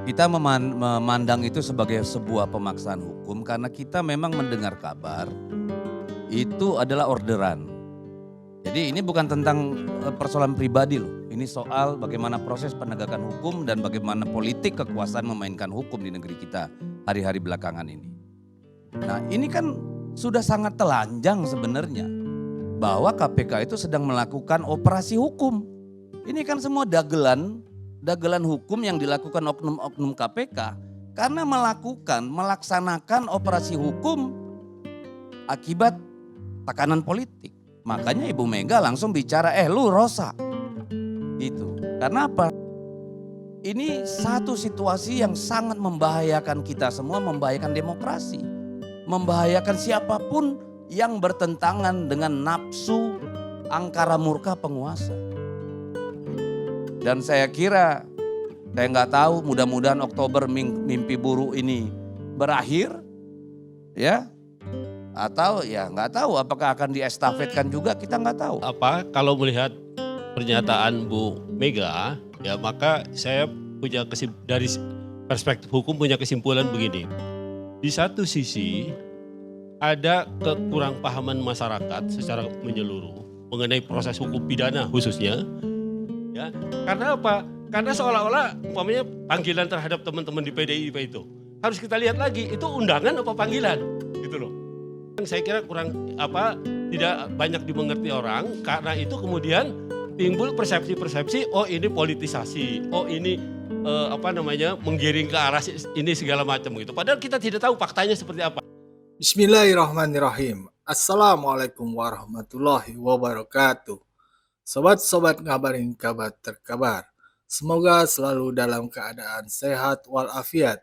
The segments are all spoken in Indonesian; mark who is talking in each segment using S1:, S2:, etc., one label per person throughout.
S1: Kita memandang itu sebagai sebuah pemaksaan hukum karena kita memang mendengar kabar itu adalah orderan. Jadi ini bukan tentang persoalan pribadi loh. Ini soal bagaimana proses penegakan hukum dan bagaimana politik kekuasaan memainkan hukum di negeri kita hari-hari belakangan ini. Nah, ini kan sudah sangat telanjang sebenarnya bahwa KPK itu sedang melakukan operasi hukum. Ini kan semua dagelan hukum yang dilakukan oknum-oknum KPK karena melaksanakan operasi hukum akibat tekanan politik. Makanya Ibu Mega langsung bicara, lu Rosa. Gitu. Karena apa? Ini satu situasi yang sangat membahayakan kita semua, membahayakan demokrasi. Membahayakan siapapun yang bertentangan dengan nafsu angkara murka penguasa. Dan saya kira, saya nggak tahu, mudah-mudahan Oktober mimpi buruk ini berakhir, ya. Atau ya nggak tahu apakah akan diestafetkan juga, kita nggak tahu.
S2: Kalau melihat pernyataan Bu Mega, ya maka saya punya dari perspektif hukum punya kesimpulan begini. Di satu sisi ada kekurangpahaman masyarakat secara menyeluruh mengenai proses hukum pidana khususnya. Ya, karena apa? Karena seolah-olah umpamanya panggilan terhadap teman-teman di PDIP itu harus kita lihat lagi, itu undangan apa panggilan, gitu loh. Saya kira tidak banyak dimengerti orang, karena itu kemudian timbul persepsi-persepsi, oh ini politisasi, oh ini menggiring ke arah ini segala macam gitu. Padahal kita tidak tahu faktanya seperti apa.
S3: Bismillahirrahmanirrahim. Assalamualaikum warahmatullahi wabarakatuh. Sobat-sobat ngabarin kabar terkabar. Semoga selalu dalam keadaan sehat walafiat,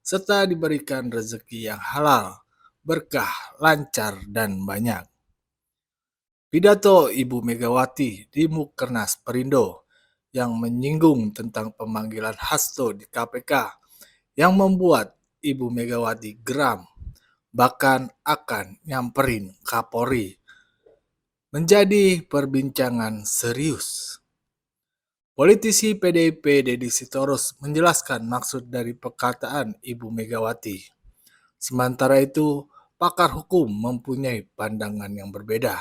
S3: serta diberikan rezeki yang halal, berkah, lancar, dan banyak. Pidato Ibu Megawati di Mukernas Perindo yang menyinggung tentang pemanggilan Hasto di KPK yang membuat Ibu Megawati geram, bahkan akan nyamperin Kapolri, menjadi perbincangan serius. Politisi PDIP Deddy Sitorus menjelaskan maksud dari perkataan Ibu Megawati. Sementara itu, pakar hukum mempunyai pandangan yang berbeda.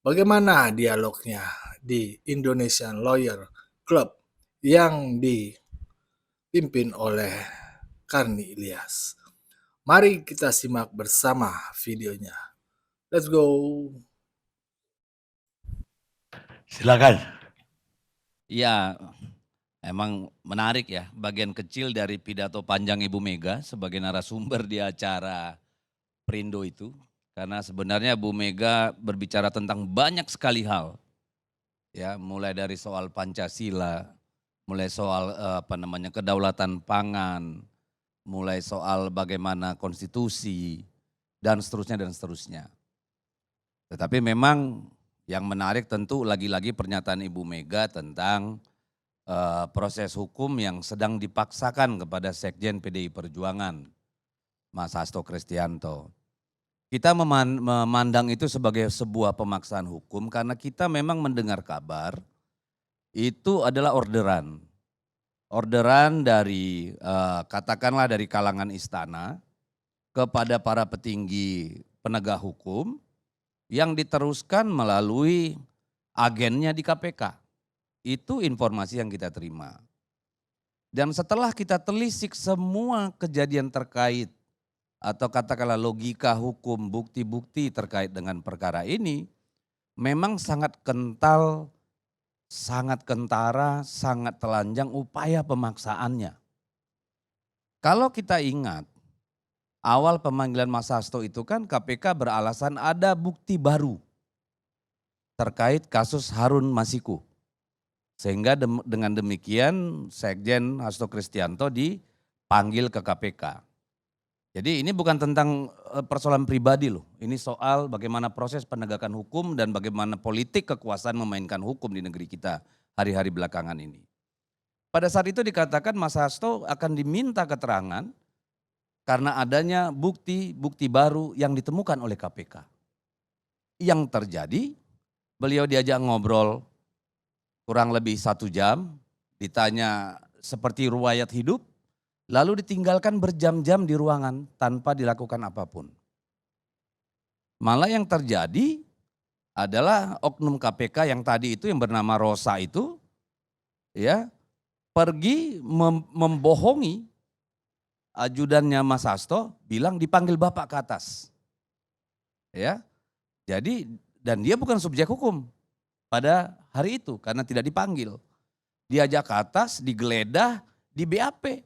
S3: Bagaimana dialognya di Indonesian Lawyer Club yang dipimpin oleh Karni Ilyas? Mari kita simak bersama videonya. Let's go.
S2: Silakan.
S1: Ya, emang menarik ya, bagian kecil dari pidato panjang Ibu Mega sebagai narasumber di acara Perindo itu. Karena sebenarnya Bu Mega berbicara tentang banyak sekali hal. Ya, mulai dari soal Pancasila, mulai soal kedaulatan pangan, mulai soal bagaimana konstitusi, dan seterusnya. Tetapi memang yang menarik tentu lagi-lagi pernyataan Ibu Mega tentang proses hukum yang sedang dipaksakan kepada Sekjen PDI Perjuangan, Mas Hasto Kristianto. Kita memandang itu sebagai sebuah pemaksaan hukum karena kita memang mendengar kabar itu adalah orderan. Orderan dari katakanlah dari kalangan istana kepada para petinggi penegak hukum yang diteruskan melalui agennya di KPK. Itu informasi yang kita terima. Dan setelah kita telisik semua kejadian terkait atau katakanlah logika hukum, bukti-bukti terkait dengan perkara ini, memang sangat kental, sangat kentara, sangat telanjang upaya pemaksaannya. Kalau kita ingat, awal pemanggilan Mas Hasto itu kan KPK beralasan ada bukti baru terkait kasus Harun Masiku. Sehingga dengan demikian Sekjen Hasto Kristianto dipanggil ke KPK. Jadi ini bukan tentang persoalan pribadi loh. Ini soal bagaimana proses penegakan hukum dan bagaimana politik kekuasaan memainkan hukum di negeri kita hari-hari belakangan ini. Pada saat itu dikatakan Mas Hasto akan diminta keterangan karena adanya bukti-bukti baru yang ditemukan oleh KPK. Yang terjadi, beliau diajak ngobrol kurang lebih 1 jam, ditanya seperti riwayat hidup, lalu ditinggalkan berjam-jam di ruangan tanpa dilakukan apapun. Malah yang terjadi adalah oknum KPK yang tadi itu yang bernama Rosa itu ya pergi membohongi ajudannya Mas Hasto, bilang dipanggil Bapak ke atas. Ya. Jadi dan dia bukan subjek hukum pada hari itu karena tidak dipanggil. Diajak ke atas, digeledah, di BAP.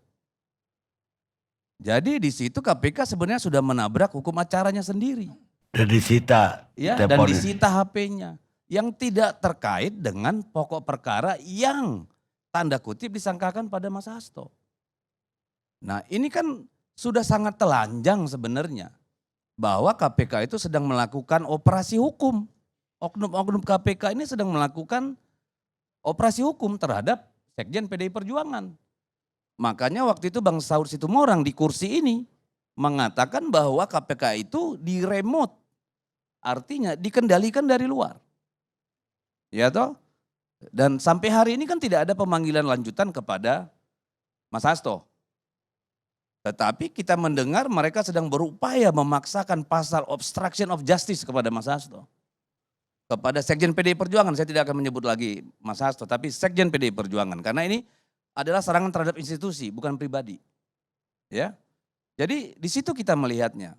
S1: Jadi di situ KPK sebenarnya sudah menabrak hukum acaranya sendiri.
S4: Dan disita
S1: Ya, dan
S4: teleponnya.
S1: disita HP-nya yang tidak terkait dengan pokok perkara yang tanda kutip disangkakan pada Mas Hasto. Nah, ini kan sudah sangat telanjang sebenarnya bahwa KPK itu sedang melakukan operasi hukum. Oknum-oknum KPK ini sedang melakukan operasi hukum terhadap Sekjen PDI Perjuangan. Makanya waktu itu Bang Saud Situmorang di kursi ini mengatakan bahwa KPK itu di remote, artinya dikendalikan dari luar. Ya toh? Dan sampai hari ini kan tidak ada pemanggilan lanjutan kepada Mas Hasto. Tetapi kita mendengar mereka sedang berupaya memaksakan pasal obstruction of justice kepada Mas Hasto. Kepada Sekjen PDI Perjuangan, saya tidak akan menyebut lagi Mas Hasto, tapi Sekjen PDI Perjuangan. Karena ini adalah serangan terhadap institusi, bukan pribadi. Ya, jadi di situ kita melihatnya.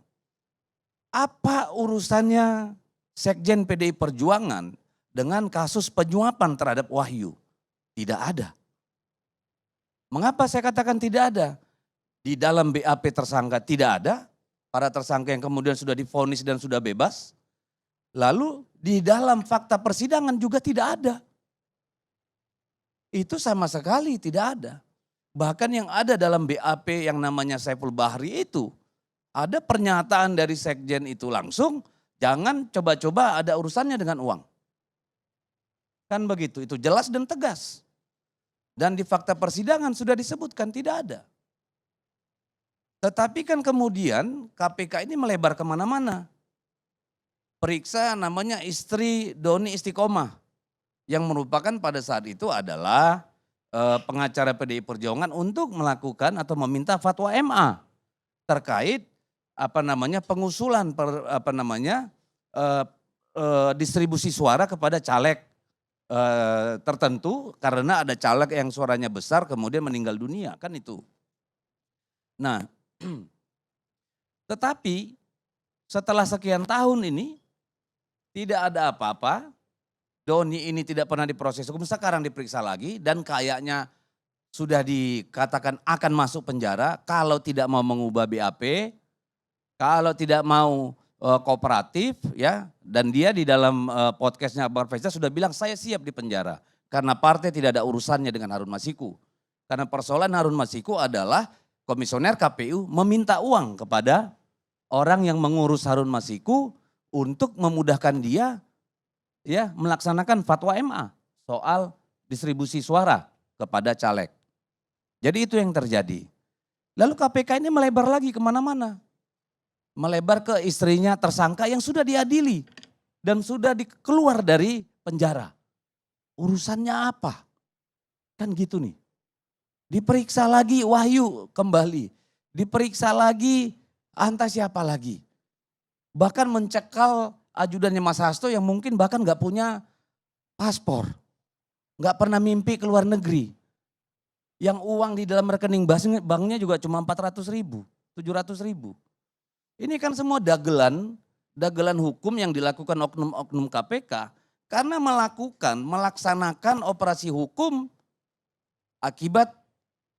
S1: Apa urusannya Sekjen PDI Perjuangan dengan kasus penyuapan terhadap Wahyu? Tidak ada. Mengapa saya katakan tidak ada? Di dalam BAP tersangka tidak ada, para tersangka yang kemudian sudah divonis dan sudah bebas. Lalu di dalam fakta persidangan juga tidak ada. Itu sama sekali tidak ada. Bahkan yang ada dalam BAP yang namanya Saiful Bahri itu, ada pernyataan dari Sekjen itu langsung, jangan coba-coba ada urusannya dengan uang. Kan begitu, itu jelas dan tegas. Dan di fakta persidangan sudah disebutkan tidak ada. Tetapi kan kemudian KPK ini melebar kemana-mana. Periksa namanya istri Doni Istiqomah yang merupakan pada saat itu adalah pengacara PDI Perjuangan untuk melakukan atau meminta fatwa MA terkait pengusulan distribusi suara kepada caleg tertentu karena ada caleg yang suaranya besar kemudian meninggal dunia kan itu. Nah, tetapi setelah sekian tahun ini tidak ada apa-apa. Doni ini tidak pernah diproses hukum, sekarang diperiksa lagi dan kayaknya sudah dikatakan akan masuk penjara kalau tidak mau mengubah BAP, kalau tidak mau kooperatif ya. Dan dia di dalam podcastnya Akbar Faisal sudah bilang saya siap di penjara karena partai tidak ada urusannya dengan Harun Masiku. Karena persoalan Harun Masiku adalah komisioner KPU meminta uang kepada orang yang mengurus Harun Masiku untuk memudahkan dia ya melaksanakan fatwa MA soal distribusi suara kepada caleg. Jadi itu yang terjadi. Lalu KPK ini melebar lagi kemana-mana. Melebar ke istrinya tersangka yang sudah diadili dan sudah keluar dari penjara. Urusannya apa? Kan gitu nih. Diperiksa lagi Wahyu kembali. Diperiksa lagi entah siapa lagi. Bahkan mencekal ajudannya Mas Hasto yang mungkin bahkan gak punya paspor. Gak pernah mimpi ke luar negeri. Yang uang di dalam rekening banknya juga cuma 400 ribu, 700 ribu. Ini kan semua dagelan hukum yang dilakukan oknum-oknum KPK karena melaksanakan operasi hukum akibat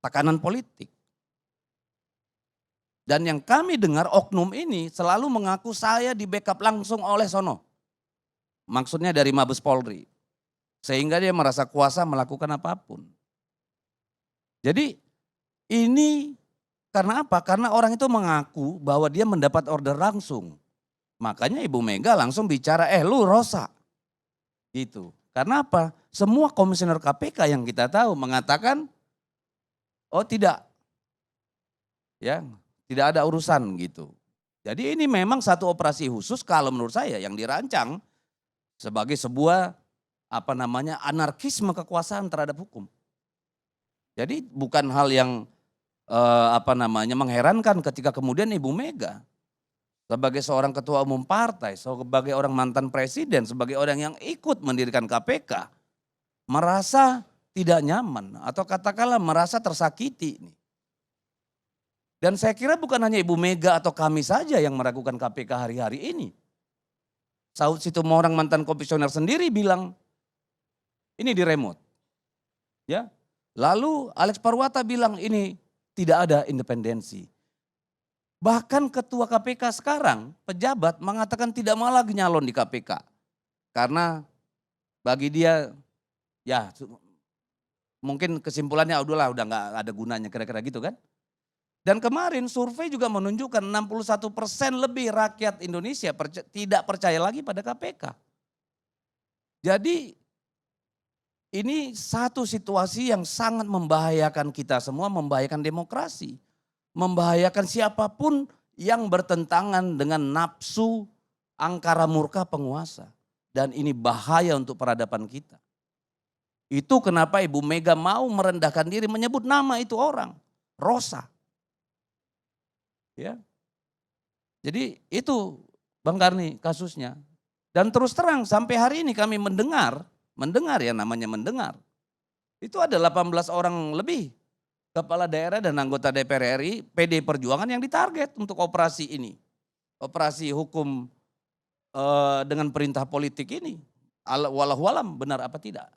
S1: tekanan politik. Dan yang kami dengar oknum ini selalu mengaku saya di backup langsung oleh sono. Maksudnya dari Mabes Polri. Sehingga dia merasa kuasa melakukan apapun. Jadi ini karena apa? Karena orang itu mengaku bahwa dia mendapat order langsung. Makanya Ibu Mega langsung bicara, lu Rosa. Gitu. Karena apa? Semua komisioner KPK yang kita tahu mengatakan, oh tidak. Ya, tidak ada urusan gitu. Jadi ini memang satu operasi khusus kalau menurut saya yang dirancang sebagai sebuah anarkisme kekuasaan terhadap hukum. Jadi bukan hal yang mengherankan ketika kemudian Ibu Mega sebagai seorang ketua umum partai, sebagai orang mantan presiden, sebagai orang yang ikut mendirikan KPK, merasa tidak nyaman atau katakanlah merasa tersakiti. Dan saya kira bukan hanya Ibu Mega atau kami saja yang meragukan KPK hari-hari ini. Saud Situmorang mantan komisioner sendiri bilang ini di remote. Ya. Lalu Alex Parwata bilang ini tidak ada independensi. Bahkan ketua KPK sekarang, pejabat mengatakan tidak mau lagi nyalon di KPK. Karena bagi dia, ya mungkin kesimpulannya udah nggak ada gunanya kira-kira gitu kan. Dan kemarin survei juga menunjukkan 61% lebih rakyat Indonesia tidak percaya lagi pada KPK. Jadi ini satu situasi yang sangat membahayakan kita semua, membahayakan demokrasi. Membahayakan siapapun yang bertentangan dengan nafsu angkara murka penguasa. Dan ini bahaya untuk peradaban kita. Itu kenapa Ibu Mega mau merendahkan diri menyebut nama itu orang. Rosa. Ya. Jadi itu Bang Karni kasusnya. Dan terus terang sampai hari ini kami mendengar ya namanya mendengar. Itu ada 18 orang lebih kepala daerah dan anggota DPR RI PD Perjuangan yang ditarget untuk operasi ini. Operasi hukum dengan perintah politik ini. Wallahualam benar apa tidak.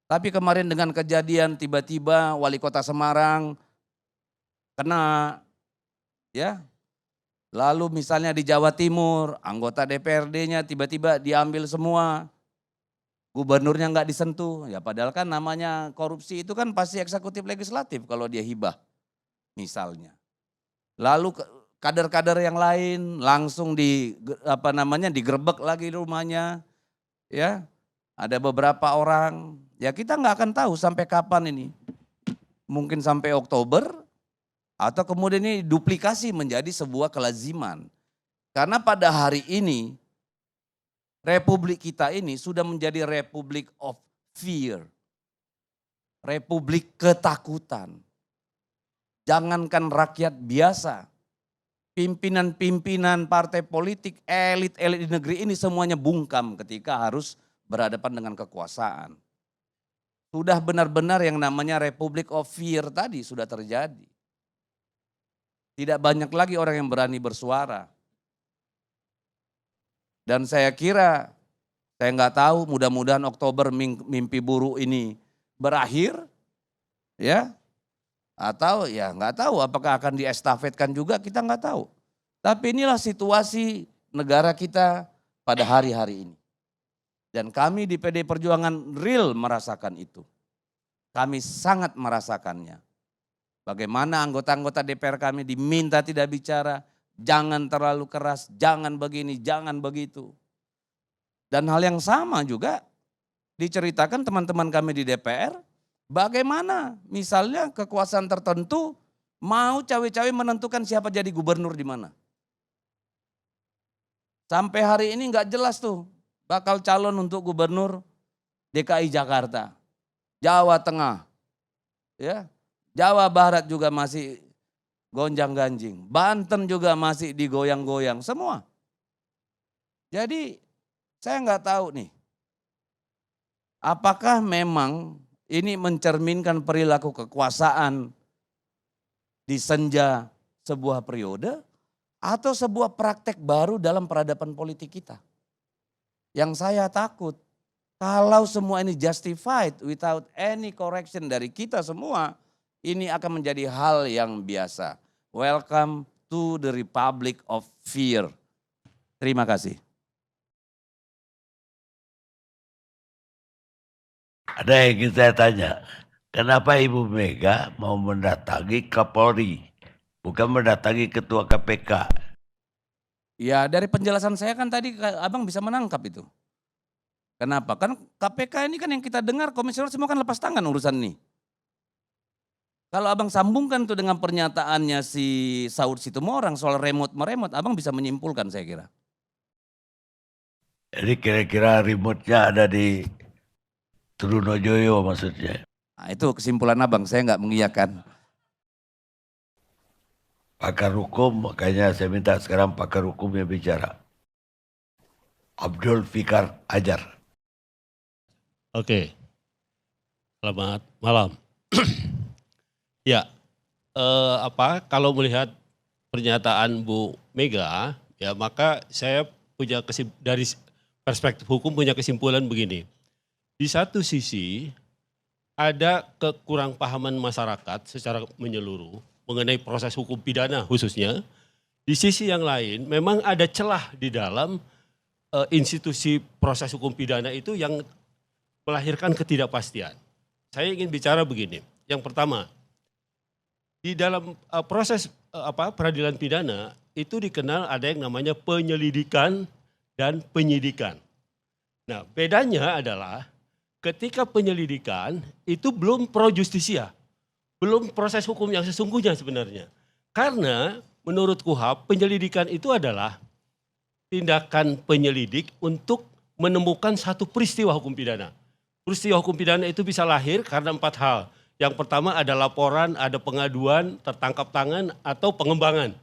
S1: Tapi kemarin dengan kejadian tiba-tiba wali kota Semarang kena ya. Lalu misalnya di Jawa Timur anggota DPRD-nya tiba-tiba diambil semua. Gubernurnya nggak disentuh, ya padahal kan namanya korupsi itu kan pasti eksekutif legislatif kalau dia hibah misalnya. Lalu kader-kader yang lain langsung digerebek lagi di rumahnya, ya ada beberapa orang, ya kita nggak akan tahu sampai kapan ini, mungkin sampai Oktober atau kemudian ini duplikasi menjadi sebuah kelaziman. Karena pada hari ini Republik kita ini sudah menjadi republik of fear. Republik ketakutan. Jangankan rakyat biasa. Pimpinan-pimpinan partai politik, elit-elit di negeri ini semuanya bungkam ketika harus berhadapan dengan kekuasaan. Sudah benar-benar yang namanya republik of fear tadi sudah terjadi. Tidak banyak lagi orang yang berani bersuara. Dan saya kira, saya nggak tahu mudah-mudahan Oktober mimpi buruk ini berakhir, ya. Atau ya nggak tahu apakah akan diestafetkan juga, kita nggak tahu. Tapi inilah situasi negara kita pada hari-hari ini. Dan kami di PD Perjuangan real merasakan itu. Kami sangat merasakannya. Bagaimana anggota-anggota DPR kami diminta tidak bicara, jangan terlalu keras, jangan begini, jangan begitu. Dan hal yang sama juga diceritakan teman-teman kami di DPR, bagaimana misalnya kekuasaan tertentu mau cawe-cawe menentukan siapa jadi gubernur di mana. Sampai hari ini nggak jelas tuh bakal calon untuk gubernur DKI Jakarta, Jawa Tengah, ya, Jawa Barat juga masih gonjang-ganjing. Banten juga masih digoyang-goyang semua. Jadi saya nggak tahu nih. Apakah memang ini mencerminkan perilaku kekuasaan di senja sebuah periode atau sebuah praktek baru dalam peradaban politik kita? Yang saya takut kalau semua ini justified without any correction dari kita semua, ini akan menjadi hal yang biasa. Welcome to the Republic of Fear. Terima kasih.
S4: Ada yang ingin saya tanya, kenapa Ibu Mega mau mendatangi Kapolri, bukan mendatangi Ketua KPK?
S1: Ya dari penjelasan saya kan tadi abang bisa menangkap itu. Kenapa? Kan KPK ini kan yang kita dengar komisioner semua kan lepas tangan urusan ini. Kalau abang sambungkan tuh dengan pernyataannya si Saud Situmorang soal remote-meremot, abang bisa menyimpulkan saya kira.
S4: Jadi kira-kira remote-nya ada di Trunojoyo maksudnya.
S1: Nah, itu kesimpulan abang, saya nggak mengiyakan.
S4: pakar hukum, makanya saya minta sekarang pakar hukum yang bicara. Abdul Fikar Ajar.
S2: Oke, selamat malam. Ya, kalau melihat pernyataan Bu Mega, ya maka saya punya dari perspektif hukum punya kesimpulan begini. Di satu sisi ada kekurangpahaman masyarakat secara menyeluruh mengenai proses hukum pidana khususnya. Di sisi yang lain memang ada celah di dalam institusi proses hukum pidana itu yang melahirkan ketidakpastian. Saya ingin bicara begini. Yang pertama, di dalam proses peradilan pidana itu dikenal ada yang namanya penyelidikan dan penyidikan. Nah, bedanya adalah ketika penyelidikan itu belum pro justisia, belum proses hukum yang sesungguhnya sebenarnya. Karena menurut KUHP penyelidikan itu adalah tindakan penyelidik untuk menemukan satu peristiwa hukum pidana. Peristiwa hukum pidana itu bisa lahir karena 4 hal. Yang pertama ada laporan, ada pengaduan, tertangkap tangan, atau pengembangan.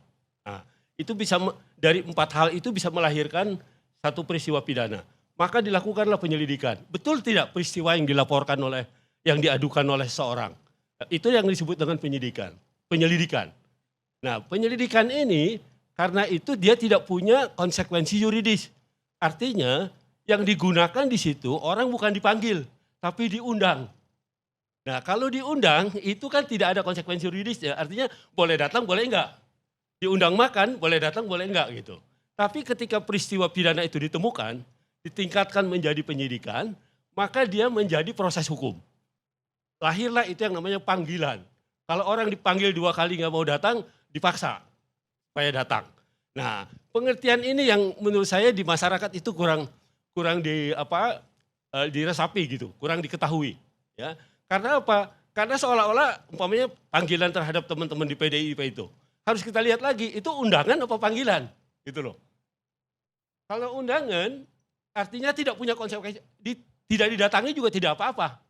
S2: Nah, itu bisa dari 4 hal itu bisa melahirkan satu peristiwa pidana. Maka dilakukanlah penyelidikan. Betul tidak peristiwa yang dilaporkan oleh, yang diadukan oleh seseorang? Itu yang disebut dengan penyelidikan. Nah, penyelidikan ini karena itu dia tidak punya konsekuensi yuridis. Artinya yang digunakan di situ orang bukan dipanggil, tapi diundang. Nah, kalau diundang itu kan tidak ada konsekuensi yuridisnya. Artinya boleh datang, boleh enggak. Diundang makan, boleh datang, boleh enggak gitu. Tapi ketika peristiwa pidana itu ditemukan, ditingkatkan menjadi penyidikan, maka dia menjadi proses hukum. Lahirlah itu yang namanya panggilan. Kalau orang dipanggil 2 kali nggak mau datang, dipaksa supaya datang. Nah, pengertian ini yang menurut saya di masyarakat itu kurang diresapi gitu, kurang diketahui. Ya, karena apa? Karena seolah-olah umpamanya panggilan terhadap teman-teman di PDIP itu harus kita lihat lagi itu undangan apa panggilan, gitu loh. Kalau undangan artinya tidak punya konsekuensi, tidak didatangi juga tidak apa-apa.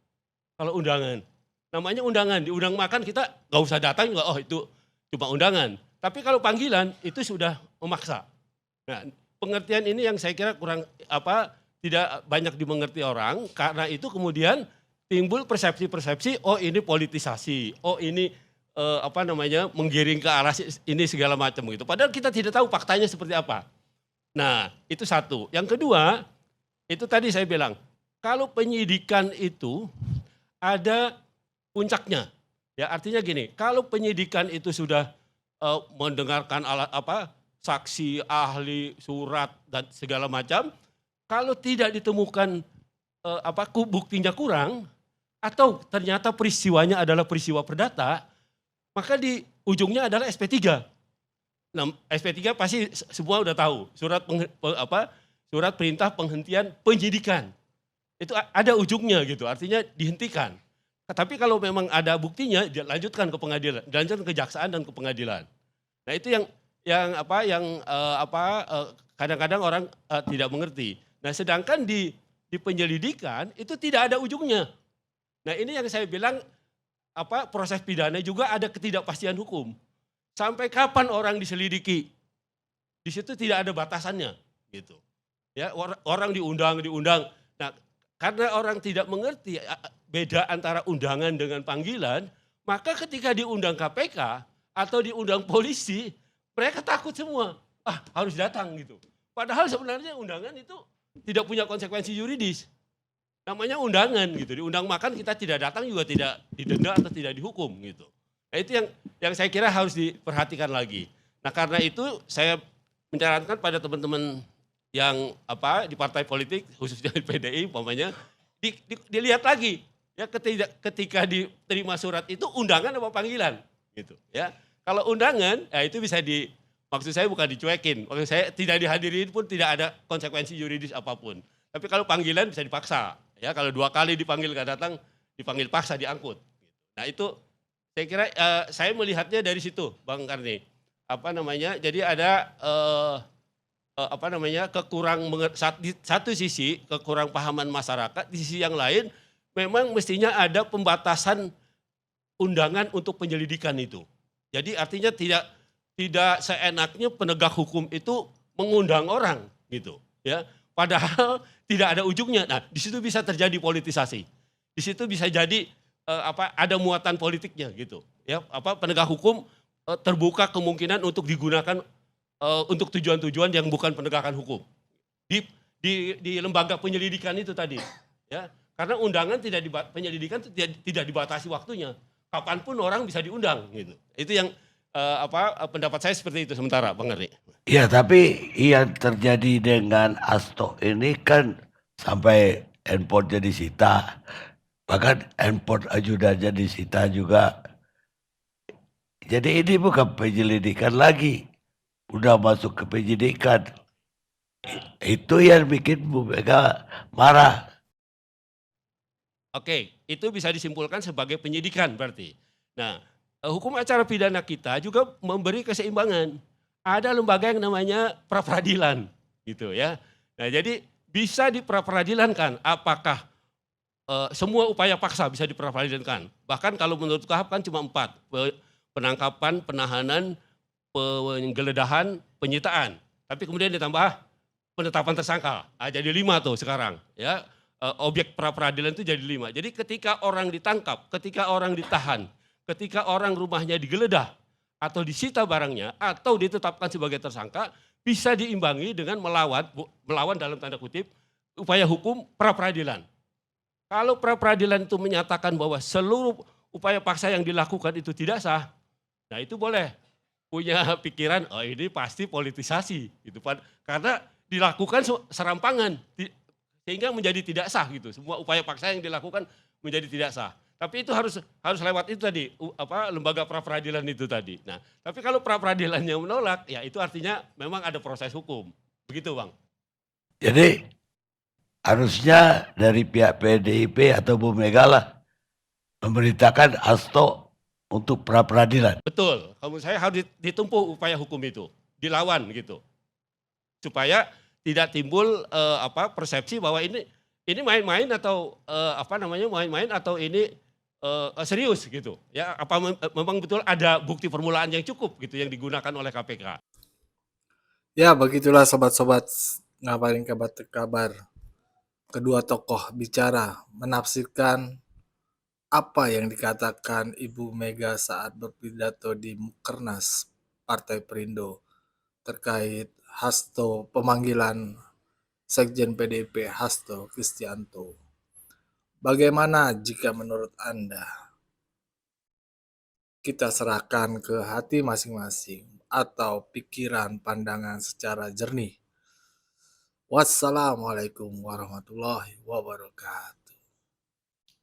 S2: Kalau undangan, namanya undangan, diundang makan kita nggak usah datang juga, oh itu cuma undangan. Tapi kalau panggilan itu sudah memaksa. Nah, pengertian ini yang saya kira tidak banyak dimengerti orang, karena itu kemudian timbul persepsi-persepsi, oh ini politisasi, oh ini menggiring ke arah ini segala macam gitu. Padahal kita tidak tahu faktanya seperti apa. Nah, itu satu. Yang kedua, itu tadi saya bilang, kalau penyidikan itu ada puncaknya. Ya, artinya gini, kalau penyidikan itu sudah mendengarkan saksi, ahli, surat dan segala macam, kalau tidak ditemukan buktinya kurang atau ternyata peristiwanya adalah peristiwa perdata, maka di ujungnya adalah SP3. Nah, SP3 pasti semua udah tahu, surat perintah penghentian penyidikan. Itu ada ujungnya gitu, artinya dihentikan. Tapi kalau memang ada buktinya, lanjutkan ke pengadilan, lanjutkan ke kejaksaan dan ke pengadilan. Nah, itu yang kadang-kadang orang tidak mengerti. Nah, sedangkan di penyelidikan itu tidak ada ujungnya. Nah, ini yang saya bilang proses pidana juga ada ketidakpastian hukum. Sampai kapan orang diselidiki? Di situ tidak ada batasannya, gitu. Ya, orang diundang. Nah, karena orang tidak mengerti beda antara undangan dengan panggilan, maka ketika diundang KPK atau diundang polisi, mereka takut semua. Harus datang gitu. Padahal sebenarnya undangan itu tidak punya konsekuensi yuridis. Namanya undangan gitu. Diundang makan kita tidak datang juga tidak didenda atau tidak dihukum gitu. Nah, itu yang saya kira harus diperhatikan lagi. Nah, karena itu saya menyarankan pada teman-teman yang di partai politik khususnya di PDI umpamanya dilihat lagi ya ketika diterima surat itu undangan apa panggilan gitu ya. Kalau undangan ya itu bisa maksud saya bukan dicuekin, maksud saya tidak dihadirin pun tidak ada konsekuensi yuridis apapun. Tapi kalau panggilan bisa dipaksa ya, kalau 2 kali dipanggil gak datang dipanggil paksa diangkut. Nah, itu saya kira saya melihatnya dari situ Bang Karni. Jadi ada di satu sisi kekurang pahaman masyarakat, di sisi yang lain memang mestinya ada pembatasan undangan untuk penyelidikan itu. Jadi artinya tidak seenaknya penegak hukum itu mengundang orang gitu ya. Padahal tidak ada ujungnya. Nah, di situ bisa terjadi politisasi. Di situ bisa jadi ada muatan politiknya gitu. Ya, penegak hukum terbuka kemungkinan untuk digunakan untuk tujuan-tujuan yang bukan penegakan hukum. Di lembaga penyelidikan itu tadi, ya. Karena undangan penyelidikan tidak dibatasi waktunya. Kapanpun orang bisa diundang gitu. Itu yang pendapat saya seperti itu sementara, Bang Erni.
S4: Ya, tapi yang terjadi dengan Asto ini kan sampai handphone jadi disita. Bahkan handphone ajudannya disita juga. Jadi ini bukan penyelidikan lagi. Udah masuk ke penyidikan. Itu yang bikin Bu Mega marah.
S2: Oke, itu bisa disimpulkan sebagai penyidikan berarti. Nah, hukum acara pidana kita juga memberi keseimbangan. Ada lembaga yang namanya pra-peradilan gitu ya. Nah, jadi bisa diperadilankan apakah semua upaya paksa bisa diperadilankan. Bahkan kalau menurut KUHP kan cuma 4. Penangkapan, penahanan, penggeledahan, penyitaan. Tapi kemudian ditambah penetapan tersangka. Jadi 5 tuh sekarang ya. Objek pra-peradilan itu jadi 5. Jadi ketika orang ditangkap, ketika orang ditahan, ketika orang rumahnya digeledah atau disita barangnya atau ditetapkan sebagai tersangka, bisa diimbangi dengan melawan dalam tanda kutip upaya hukum pra-peradilan. Kalau pra-peradilan itu menyatakan bahwa seluruh upaya paksa yang dilakukan itu tidak sah, nah itu boleh punya pikiran, oh ini pasti politisasi gitu. Karena dilakukan serampangan sehingga menjadi tidak sah gitu. Semua upaya paksa yang dilakukan menjadi tidak sah. Tapi itu harus lewat itu tadi, lembaga pra-peradilan itu tadi. Nah, tapi kalau pra-peradilannya menolak, ya itu artinya memang ada proses hukum. Begitu, Bang.
S4: Jadi harusnya dari pihak PDIP atau Bu Mega lah memberitakan Asto untuk pra-peradilan.
S2: Betul, kalau saya harus ditempuh upaya hukum itu, dilawan gitu. Supaya tidak timbul persepsi bahwa ini main-main atau main-main atau ini serius gitu. Ya, memang betul ada bukti permulaan yang cukup gitu yang digunakan oleh KPK.
S3: Ya, begitulah sobat-sobat ngabarin kabar terkabar. Kedua tokoh bicara menafsirkan apa yang dikatakan Ibu Mega saat berpidato di Mukernas Partai Perindo terkait Hasto, pemanggilan Sekjen PDIP Hasto Kristianto. Bagaimana jika menurut Anda? Kita serahkan ke hati masing-masing atau pikiran pandangan secara jernih. Wassalamualaikum warahmatullahi wabarakatuh.